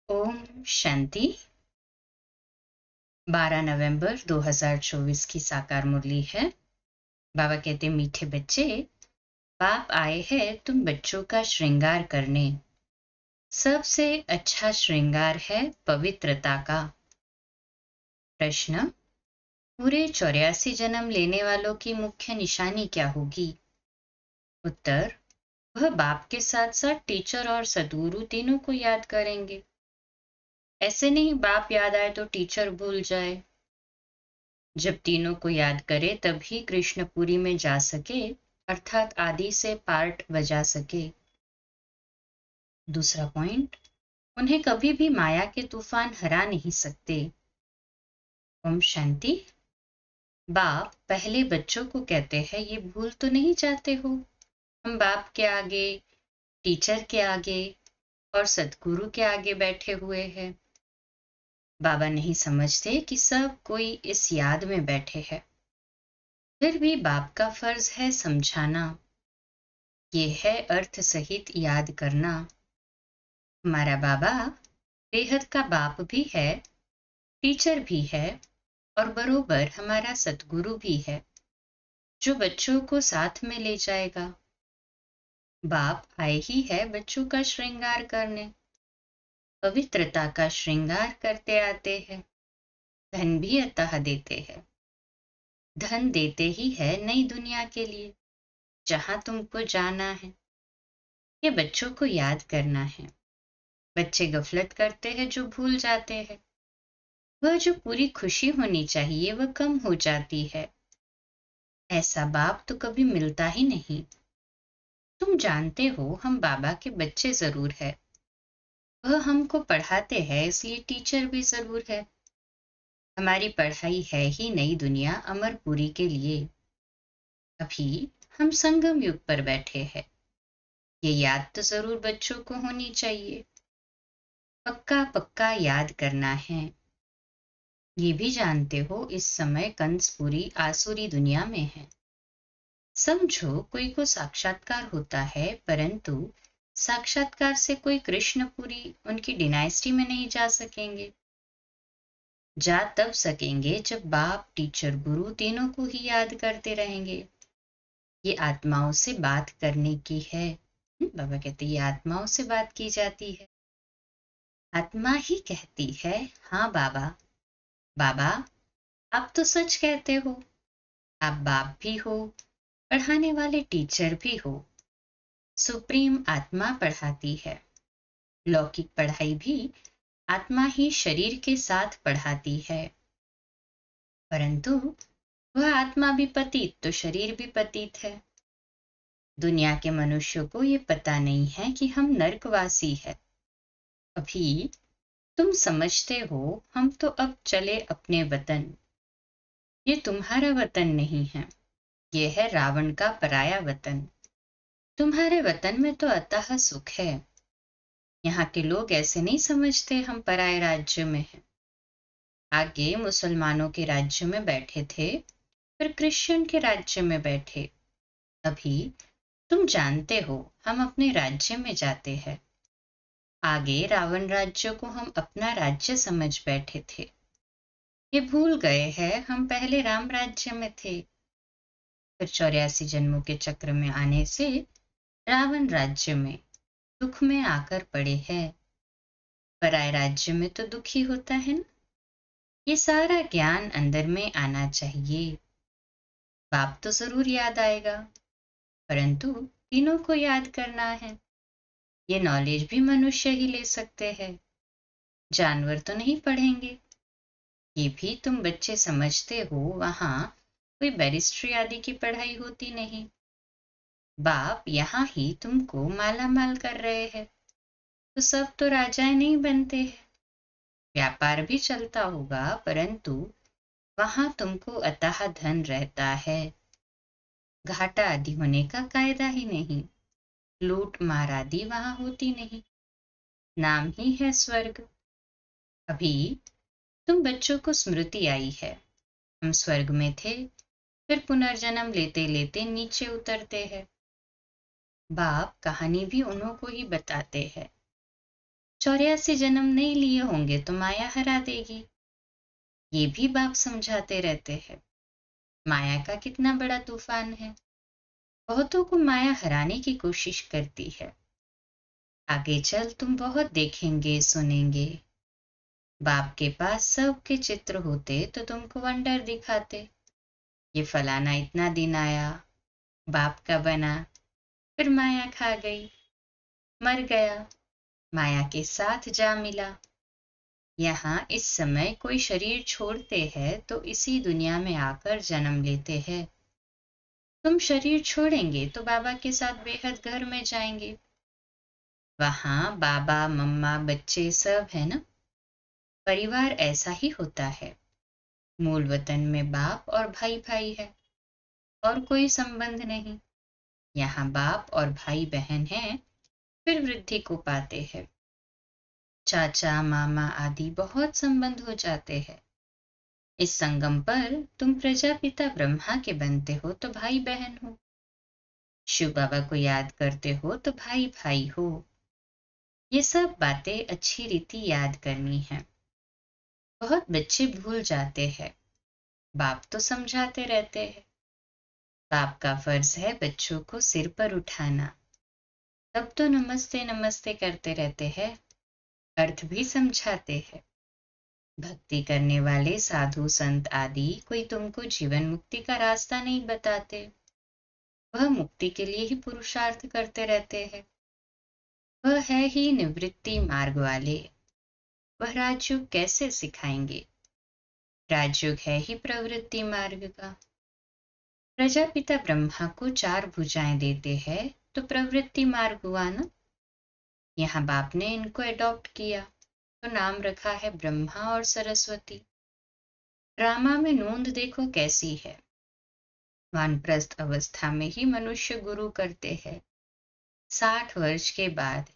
ओम शांति। 12 नवंबर 2024 की साकार मुरली है। बाबा कहते मीठे बच्चे, बाप आए हैं तुम बच्चों का श्रृंगार करने। सबसे अच्छा श्रृंगार है पवित्रता का। प्रश्न, पूरे 84 जन्म लेने वालों की मुख्य निशानी क्या होगी? उत्तर, वह बाप के साथ साथ टीचर और सद्गुरु तीनों को याद करेंगे। ऐसे नहीं बाप याद आए तो टीचर भूल जाए। जब तीनों को याद करे तभी कृष्णपुरी में जा सके, अर्थात आदि से पार्ट बजा सके। दूसरा पॉइंट, उन्हें कभी भी माया के तूफान हरा नहीं सकते। ओम शांति। बाप पहले बच्चों को कहते हैं, ये भूल तो नहीं चाहते हो हम बाप के आगे, टीचर के आगे और सद्गुरु के आगे बैठे हुए हैं। बाबा नहीं समझते कि सब कोई इस याद में बैठे हैं। फिर भी बाप का फर्ज है समझाना। ये है अर्थ सहित याद करना। हमारा बाबा बेहद का बाप भी है, टीचर भी है और बरोबर हमारा सतगुरु भी है, जो बच्चों को साथ में ले जाएगा। बाप आए ही है बच्चों का श्रृंगार करने, पवित्रता का श्रृंगार करते आते हैं। धन भी अतः देते हैं। धन देते ही है नई दुनिया के लिए, जहां तुमको जाना है। ये बच्चों को याद करना है। बच्चे गफलत करते हैं जो भूल जाते हैं। वह जो पूरी खुशी होनी चाहिए वह कम हो जाती है। ऐसा बाप तो कभी मिलता ही नहीं। तुम जानते हो हम बाबा के बच्चे जरूर है। वह हमको पढ़ाते हैं इसलिए टीचर भी जरूर है। हमारी पढ़ाई है ही नई दुनिया अमरपुरी के लिए। अभी हम संगम युग पर बैठे हैं। ये याद तो जरूर बच्चों को होनी चाहिए। पक्का पक्का याद करना है। ये भी जानते हो इस समय कंस पूरी आसुरी दुनिया में है। समझो कोई को साक्षात्कार होता है, परंतु साक्षात्कार से कोई कृष्णपुरी उनकी डिनाइस्टी में नहीं जा सकेंगे। जा तब सकेंगे जब बाप, टीचर, गुरु तीनों को ही याद करते रहेंगे। ये आत्माओं से बात करने की है। बाबा कहते ये आत्माओं से बात की जाती है। आत्मा ही कहती है, हाँ बाबा, बाबा आप तो सच कहते हो। आप बाप भी हो, पढ़ाने वाले टीचर भी हो। सुप्रीम आत्मा पढ़ाती है। लौकिक पढ़ाई भी आत्मा ही शरीर के साथ पढ़ाती है, परंतु वह आत्मा भी पतित तो शरीर भी पतित है। दुनिया के मनुष्यों को ये पता नहीं है कि हम नरकवासी है। अभी तुम समझते हो हम तो अब चले अपने वतन। ये तुम्हारा वतन नहीं है, ये है रावण का पराया वतन। तुम्हारे वतन में तो अतः सुख है। यहाँ के लोग ऐसे नहीं समझते हम पराये राज्य में हैं। आगे मुसलमानों के राज्य में बैठे थे, फिर क्रिश्चियन के राज्य में बैठे। अभी तुम जानते हो हम अपने राज्य में जाते हैं। आगे रावण राज्य को हम अपना राज्य समझ बैठे थे। ये भूल गए हैं हम पहले राम राज्य में थे। फिर 84 जन्मों के चक्र में आने से रावण राज्य में दुख में आकर पड़े हैं। पराये राज्य में तो दुखी होता है ना। ये सारा ज्ञान अंदर में आना चाहिए। बाप तो जरूर याद आएगा, परंतु तीनों को याद करना है। ये नॉलेज भी मनुष्य ही ले सकते हैं, जानवर तो नहीं पढ़ेंगे। ये भी तुम बच्चे समझते हो, वहां कोई बैरिस्ट्री आदि की पढ़ाई होती नहीं। बाप यहाँ ही तुमको माला माल कर रहे हैं, तो सब तो राजाएं नहीं बनते हैं। व्यापार भी चलता होगा, परंतु वहां तुमको अतः धन रहता है। घाटा आदि होने का कायदा ही नहीं। लूट मार आदि वहां होती नहीं। नाम ही है स्वर्ग। अभी तुम बच्चों को स्मृति आई है, हम स्वर्ग में थे, फिर पुनर्जन्म लेते लेते नीचे उतरते हैं। बाप कहानी भी उन्हों को ही बताते हैं। 84 जन्म नहीं लिए होंगे तो माया हरा देगी। ये भी बाप समझाते रहते हैं। माया का कितना बड़ा तूफान है। बहुतों को माया हराने की कोशिश करती है। आगे चल तुम बहुत देखेंगे सुनेंगे। बाप के पास सबके चित्र होते तो तुमको वंडर दिखाते। ये फलाना इतना दिन आया, बाप का बना, फिर माया खा गई, मर गया, माया के साथ जा मिला। यहाँ इस समय कोई शरीर छोड़ते हैं तो इसी दुनिया में आकर जन्म लेते हैं। तुम शरीर छोड़ेंगे तो बाबा के साथ बेहद घर में जाएंगे। वहां बाबा मम्मा बच्चे सब है ना। परिवार ऐसा ही होता है। मूल वतन में बाप और भाई भाई है और कोई संबंध नहीं। यहाँ बाप और भाई बहन हैं, फिर वृद्धि को पाते हैं। चाचा मामा आदि बहुत संबंध हो जाते हैं। इस संगम पर तुम प्रजापिता ब्रह्मा के बनते हो तो भाई बहन हो। शिव बाबा को याद करते हो तो भाई भाई हो। ये सब बातें अच्छी रीति याद करनी है। बहुत बच्चे भूल जाते हैं। बाप तो समझाते रहते हैं। बाप का फर्ज है बच्चों को सिर पर उठाना। तब तो नमस्ते नमस्ते करते रहते हैं, अर्थ भी समझाते हैं। भक्ति करने वाले साधु संत आदि कोई तुमको जीवन मुक्ति का रास्ता नहीं बताते। वह मुक्ति के लिए ही पुरुषार्थ करते रहते हैं। वह है ही निवृत्ति मार्ग वाले। वह राजयोग कैसे सिखाएंगे? राजयोग है ही प्रवृत्ति मार्ग का। प्रजापिता ब्रह्मा को 4 भुजाएं देते हैं तो प्रवृत्ति मार्ग हुआ ना। यहाँ बाप ने इनको अडॉप्ट किया तो नाम रखा है ब्रह्मा और सरस्वती। ड्रामा में नोंद देखो कैसी है। वानप्रस्थ अवस्था में ही मनुष्य गुरु करते हैं। 60 वर्ष के बाद,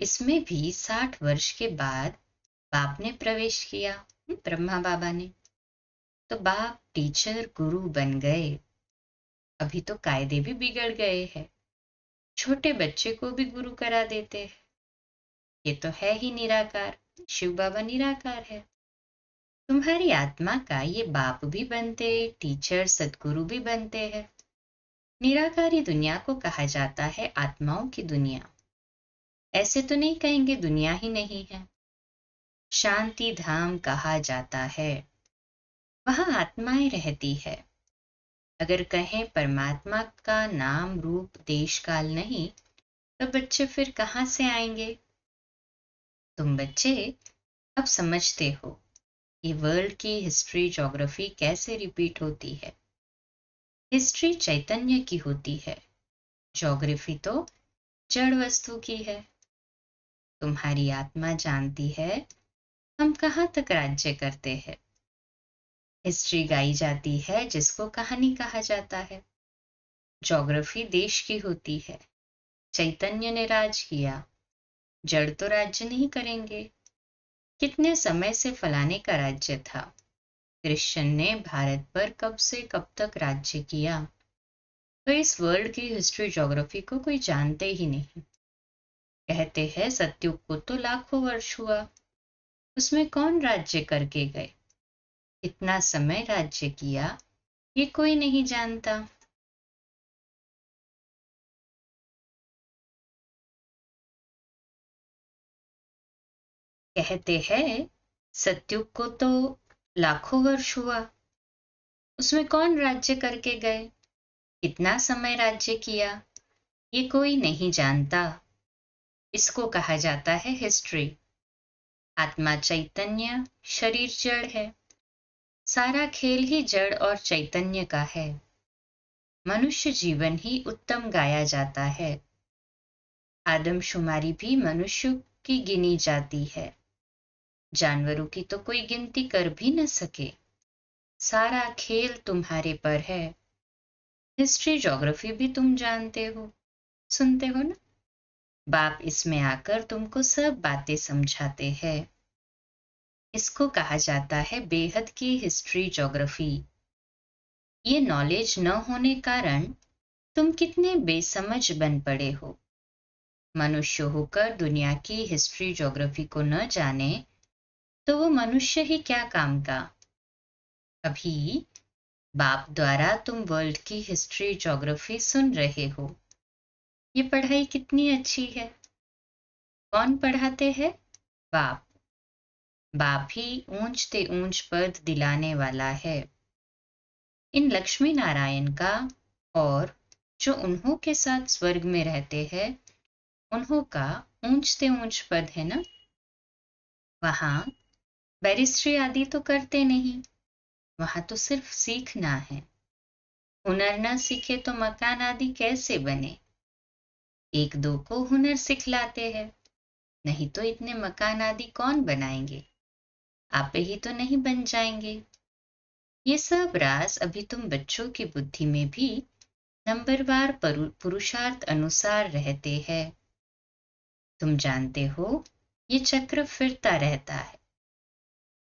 इसमें भी 60 वर्ष के बाद बाप ने प्रवेश किया, ब्रह्मा बाबा ने। तो बाप टीचर गुरु बन गए। अभी तो कायदे भी बिगड़ गए हैं। छोटे बच्चे को भी गुरु करा देते हैं। ये तो है ही निराकार। शिव बाबा निराकार है। तुम्हारी आत्मा का ये बाप भी बनते, टीचर सदगुरु भी बनते हैं। निराकारी दुनिया को कहा जाता है आत्माओं की दुनिया। ऐसे तो नहीं कहेंगे दुनिया ही नहीं है। शांति धाम कहा जाता है। वहां आत्माएं रहती है। अगर कहें परमात्मा का नाम रूप देश काल नहीं तो बच्चे फिर कहां से आएंगे? तुम बच्चे अब समझते हो ये वर्ल्ड की हिस्ट्री ज्योग्राफी कैसे रिपीट होती है। हिस्ट्री चैतन्य की होती है, ज्योग्राफी तो जड़ वस्तु की है। तुम्हारी आत्मा जानती है हम कहाँ तक राज्य करते हैं। हिस्ट्री गाई जाती है जिसको कहानी कहा जाता है। ज्योग्राफी देश की होती है। चैतन्य ने राज किया, जड़ तो राज्य नहीं करेंगे। कितने समय से फलाने का राज्य था। क्रिश्चियन ने भारत पर कब से कब तक राज्य किया। तो इस वर्ल्ड की हिस्ट्री ज्योग्राफी को कोई जानते ही नहीं। कहते हैं सतयुग को तो लाखों वर्ष हुआ, उसमें कौन राज्य करके गए, कितना समय राज्य किया, ये कोई नहीं जानता। कहते हैं सतयुग को तो लाखों वर्ष हुआ, उसमें कौन राज्य करके गए, कितना समय राज्य किया, ये कोई नहीं जानता। इसको कहा जाता है हिस्ट्री। आत्मा चैतन्य, शरीर जड़ है। सारा खेल ही जड़ और चैतन्य का है। मनुष्य जीवन ही उत्तम गाया जाता है। आदमशुमारी भी मनुष्य की गिनी जाती है। जानवरों की तो कोई गिनती कर भी न सके। सारा खेल तुम्हारे पर है। हिस्ट्री ज्योग्राफी भी तुम जानते हो, सुनते हो ना। बाप इसमें आकर तुमको सब बातें समझाते हैं। इसको कहा जाता है बेहद की हिस्ट्री ज्योग्राफी। ये नॉलेज न होने कारण तुम कितने बेसमझ बन पड़े हो। मनुष्य होकर दुनिया की हिस्ट्री ज्योग्राफी को न जाने तो वो मनुष्य ही क्या काम का। अभी बाप द्वारा तुम वर्ल्ड की हिस्ट्री ज्योग्राफी सुन रहे हो। ये पढ़ाई कितनी अच्छी है। कौन पढ़ाते हैं? बाप। बाप ही ऊंच ते ऊंच पद दिलाने वाला है। इन लक्ष्मी नारायण का और जो उन्हों के साथ स्वर्ग में रहते हैं उन्हों का ऊंच ते ऊंच पद है ना। वहां बैरिस्ट्री आदि तो करते नहीं, वहां तो सिर्फ सीखना है। हुनर न सीखे तो मकान आदि कैसे बने। एक दो को हुनर सिखलाते हैं, नहीं तो इतने मकान आदि कौन बनाएंगे। आप ही तो नहीं बन जाएंगे। ये सब राज अभी तुम बच्चों की बुद्धि में भी नंबरवार पुरुषार्थ अनुसार रहते हैं। तुम जानते हो ये चक्र फिरता रहता है।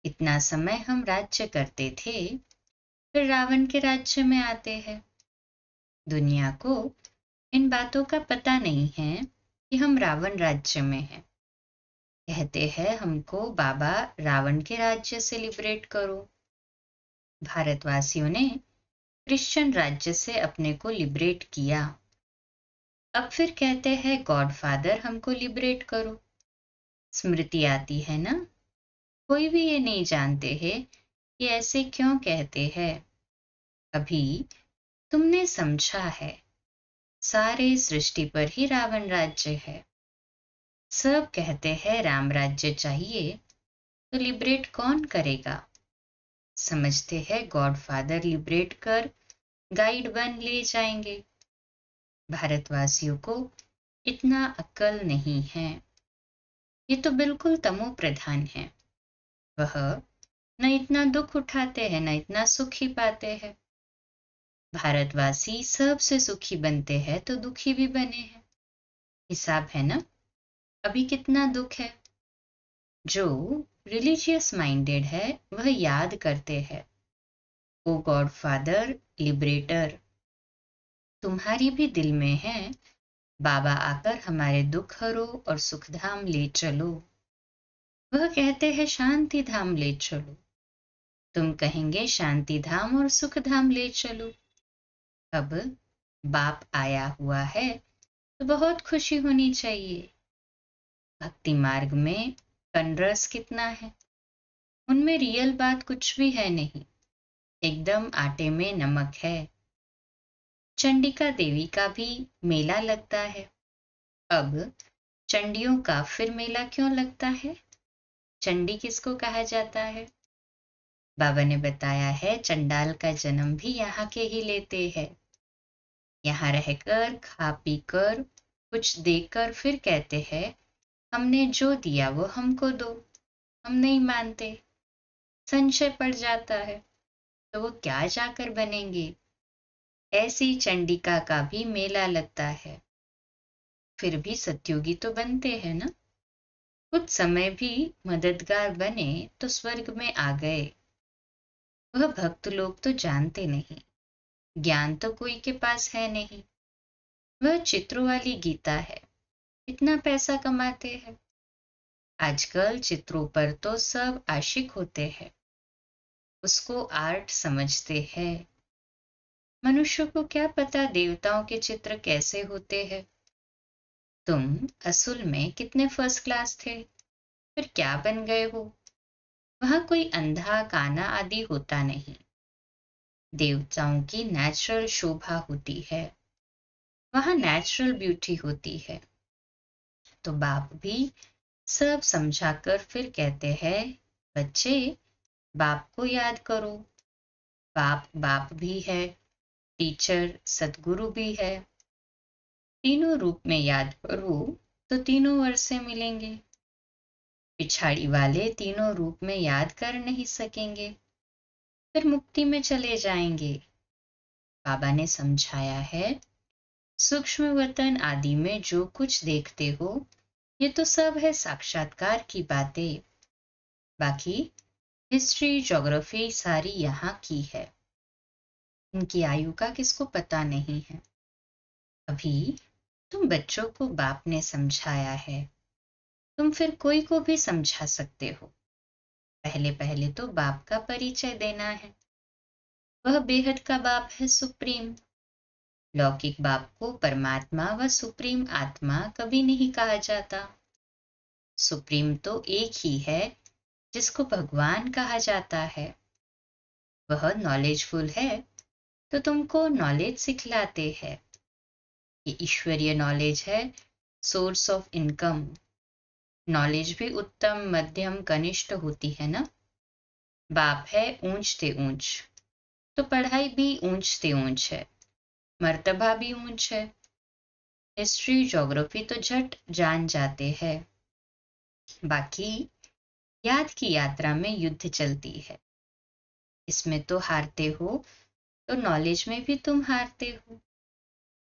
इतना समय हम राज्य करते थे, फिर रावण के राज्य में आते हैं। दुनिया को इन बातों का पता नहीं है कि हम रावण राज्य में हैं। कहते हैं हमको बाबा रावण के राज्य से लिबरेट करो। भारतवासियों ने क्रिश्चियन राज्य से अपने को लिबरेट किया। अब फिर कहते हैं गॉड फादर हमको लिबरेट करो। स्मृति आती है ना। कोई भी ये नहीं जानते हैं कि ऐसे क्यों कहते हैं। अभी तुमने समझा है सारे सृष्टि पर ही रावण राज्य है। सब कहते हैं राम राज्य चाहिए, तो लिबरेट कौन करेगा। समझते हैं गॉड फादर लिबरेट कर गाइड बन ले जाएंगे। भारतवासियों को इतना अक्ल नहीं है। ये तो बिल्कुल तमो प्रधान है। वह न इतना दुख उठाते हैं न इतना सुख ही पाते हैं। भारतवासी सबसे सुखी बनते हैं तो दुखी भी बने हैं। हिसाब है ना। अभी कितना दुख है। जो रिलीजियस माइंडेड है वह याद करते हैं, ओ गॉड फादर लिबरेटर, तुम्हारी भी दिल में है। बाबा आकर हमारे दुख हरो और सुखधाम ले चलो। वह कहते हैं शांति धाम ले चलो। तुम कहेंगे शांति धाम और सुख धाम ले चलो। अब बाप आया हुआ है तो बहुत खुशी होनी चाहिए। भक्ति मार्ग में कनरस कितना है। उनमें रियल बात कुछ भी है नहीं, एकदम आटे में नमक है। चंडिका देवी का भी मेला लगता है। अब चंडियों का फिर मेला क्यों लगता है। चंडी किसको कहा जाता है। बाबा ने बताया है चंडाल का जन्म भी यहाँ के ही लेते हैं। यहाँ रहकर खा पी कर कुछ देकर फिर कहते हैं हमने जो दिया वो हमको दो। हम नहीं मानते, संशय पड़ जाता है, तो वो क्या जाकर बनेंगे। ऐसी चंडिका का भी मेला लगता है। फिर भी सत्योगी तो बनते हैं ना। कुछ समय भी मददगार बने तो स्वर्ग में आ गए। वह भक्त लोग तो जानते नहीं, ज्ञान तो कोई के पास है नहीं। वह चित्रों वाली गीता है, इतना पैसा कमाते हैं। आजकल चित्रों पर तो सब आशिक होते हैं, उसको आर्ट समझते हैं। मनुष्य को क्या पता देवताओं के चित्र कैसे होते हैं। तुम असल में कितने फर्स्ट क्लास थे, फिर क्या बन गए हो। वहां कोई अंधा काना आदि होता नहीं। देवताओं की नेचुरल शोभा होती है, वहां नेचुरल ब्यूटी होती है। तो बाप भी सब समझाकर फिर कहते हैं बच्चे बाप को याद करो। बाप बाप भी है, टीचर सदगुरु भी है। तीनों रूप में याद करो तो तीनों वर्षे मिलेंगे। पिछाड़ी वाले तीनों रूप में याद कर नहीं सकेंगे, फिर मुक्ति में चले जाएंगे। बाबा ने समझाया है सूक्ष्म वतन आदि में जो कुछ देखते हो ये तो सब है साक्षात्कार की बातें। बाकी हिस्ट्री ज्योग्राफी सारी यहाँ की है। इनकी आयु का किसको पता नहीं है। अभी तुम बच्चों को बाप ने समझाया है, तुम फिर कोई को भी समझा सकते हो। पहले पहले तो बाप का परिचय देना है। वह बेहद का बाप है, सुप्रीम। लौकिक बाप को परमात्मा व सुप्रीम आत्मा कभी नहीं कहा जाता। सुप्रीम तो एक ही है जिसको भगवान कहा जाता है। वह नॉलेजफुल है तो तुमको नॉलेज सिखलाते हैं। ये ईश्वरीय नॉलेज है, सोर्स ऑफ इनकम। नॉलेज भी उत्तम, मध्यम, कनिष्ठ होती है ना। बाप है ऊंच ते ऊंच, तो पढ़ाई भी ऊंच ते ऊंच है, मर्तबा भी ऊंच है। हिस्ट्री ज्योग्राफी तो झट जान जाते हैं। बाकी याद की यात्रा में युद्ध चलती है। इसमें तो हारते हो तो नॉलेज में भी तुम हारते हो।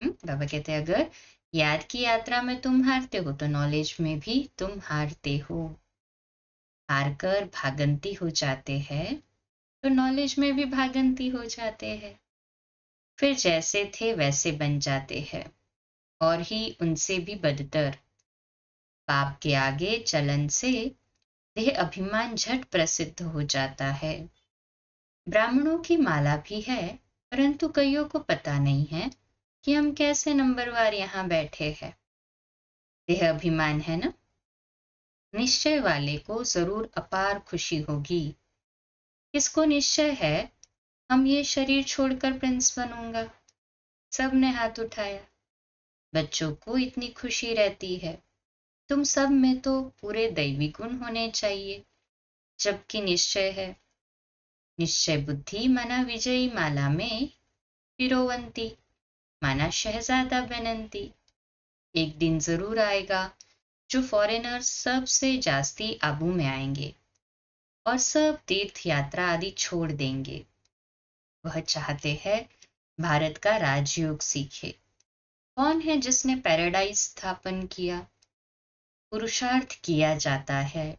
बाबा कहते हैं अगर याद की यात्रा में तुम हारते हो तो नॉलेज में भी तुम हारते हो। हारकर भागंती हो जाते हैं तो नॉलेज में भी भागंती हो जाते हैं। फिर जैसे थे वैसे बन जाते हैं, और ही उनसे भी बदतर। पाप के आगे चलन से देह अभिमान झट प्रसिद्ध हो जाता है। ब्राह्मणों की माला भी है, परंतु कईयों को पता नहीं है कि हम कैसे नंबरवार यहाँ बैठे हैं। देह अभिमान है ना। निश्चय वाले को जरूर अपार खुशी होगी। किसको निश्चय है हम ये शरीर छोड़कर प्रिंस बनूंगा? सब ने हाथ उठाया। बच्चों को इतनी खुशी रहती है। तुम सब में तो पूरे दैवी गुण होने चाहिए, जबकि निश्चय है। निश्चय बुद्धि माना विजयी माला में हिरोवंती, माना शहजादा बनंती। एक दिन जरूर आएगा जो फॉरेनर्स सबसे जास्ती आबू में आएंगे और सब तीर्थ यात्रा आदि छोड़ देंगे। वह चाहते हैं भारत का राजयोग सीखे। कौन है जिसने पैराडाइज स्थापन किया? पुरुषार्थ किया जाता है।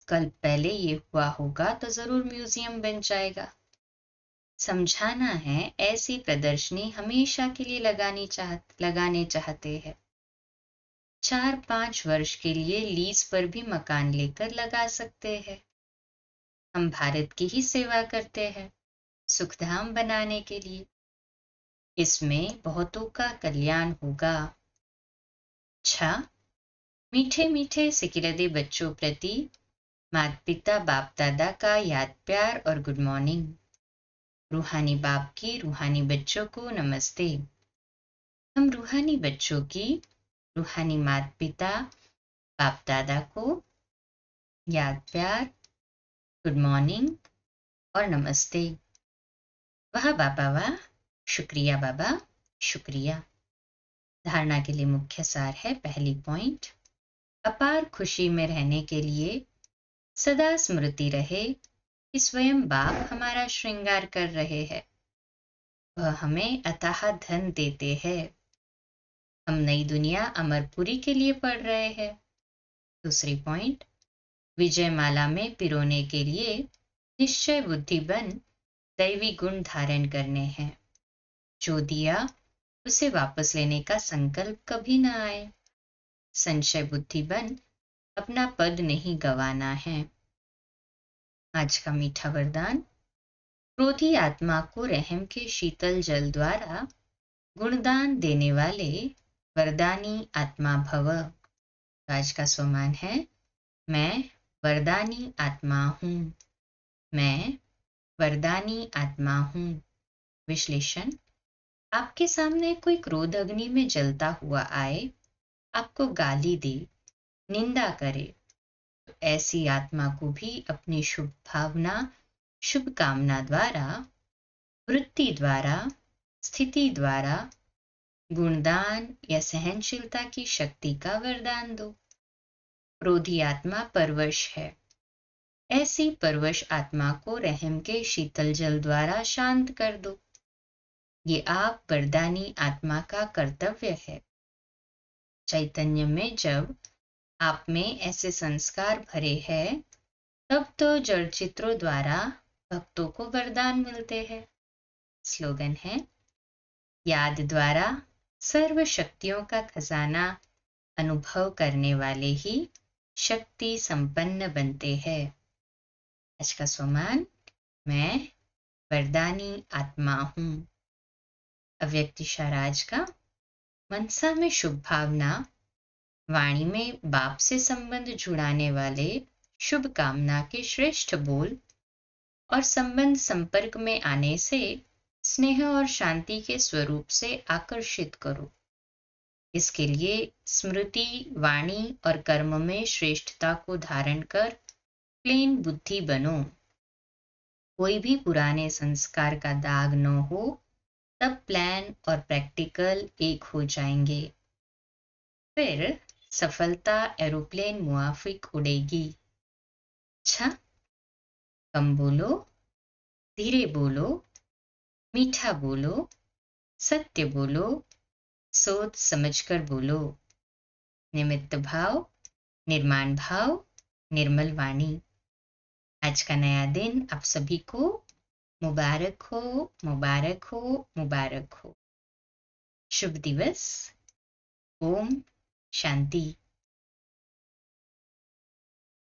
कल पहले ये हुआ होगा तो जरूर म्यूजियम बन जाएगा। समझाना है ऐसी प्रदर्शनी हमेशा के लिए लगाने चाहते हैं। 4-5 वर्ष के लिए लीज पर भी मकान लेकर लगा सकते हैं। हम भारत की ही सेवा करते हैं, सुखधाम बनाने के लिए। इसमें बहुतों का कल्याण होगा। अच्छा, मीठे मीठे सिकिलदे बच्चों प्रति माता पिता बाप दादा का याद प्यार और गुड मॉर्निंग। रूहानी बाप की रूहानी बच्चों को नमस्ते। हम रूहानी बच्चों की रूहानी माता पिता बाप दादा को याद प्यार, गुड मॉर्निंग और नमस्ते। वाह बाबा वाह, शुक्रिया बाबा, शुक्रिया। धारणा के लिए मुख्य सार है। पहली पॉइंट, अपार खुशी में रहने के लिए सदा स्मृति रहे कि स्वयं बाप हमारा श्रृंगार कर रहे हैं। वह हमें अथाह धन देते हैं। हम नई दुनिया अमरपुरी के लिए पढ़ रहे हैं। दूसरी पॉइंट, विजयमाला में पिरोने के लिए निश्चय बुद्धि बन दैवी गुण धारण करने हैं। जो दिया उसे वापस लेने का संकल्प कभी न आए। संशय बुद्धि बन अपना पद नहीं गंवाना है। आज का मीठा वरदान, क्रोधी आत्मा को रहम के शीतल जल द्वारा गुणदान देने वाले वरदानी आत्मा भव। आज का स्वमान है, मैं वरदानी आत्मा हूँ। मैं वरदानी आत्मा हूँ। विश्लेषण, आपके सामने कोई क्रोध अग्नि में जलता हुआ आए, आपको गाली दे, निंदा करे, तो ऐसी आत्मा को भी अपनी शुभ भावना, शुभ कामना द्वारा, वृत्ति द्वारा, स्थिति द्वारा गुणदान या सहनशीलता की शक्ति का वरदान दो। क्रोधी आत्मा परवश है। ऐसी परवश आत्मा को रहम के शीतल जल द्वारा शांत कर दो। ये आप वरदानी आत्मा का कर्तव्य है। चैतन्य में जब आप में ऐसे संस्कार भरे हैं, तब तो जड़ चित्रों द्वारा भक्तों को वरदान मिलते हैं। स्लोगन है, याद द्वारा सर्व शक्तियों का खजाना अनुभव करने वाले ही शक्ति संपन्न बनते हैं। आज का स्वमान, मैं वरदानी आत्मा हूँ। अव्यक्त इशाराज का मनसा में शुभ भावना, वाणी में बाप से संबंध जुड़ाने वाले शुभ कामना के श्रेष्ठ बोल और संबंध संपर्क में आने से स्नेह और शांति के स्वरूप से आकर्षित करो। इसके लिए स्मृति, वाणी और कर्म में श्रेष्ठता को धारण कर प्लेन बुद्धि बनो। कोई भी पुराने संस्कार का दाग न हो, तब प्लान और प्रैक्टिकल एक हो जाएंगे। फिर सफलता एरोप्लेन मुआफिक उड़ेगी। अच्छा, कम बोलो, धीरे बोलो, मीठा बोलो, सत्य बोलो, सोच समझकर बोलो। निमित्त भाव, निर्माण भाव, निर्मल वाणी। आज का नया दिन आप सभी को मुबारक हो, मुबारक हो, मुबारक हो। शुभ दिवस। ओम शांति।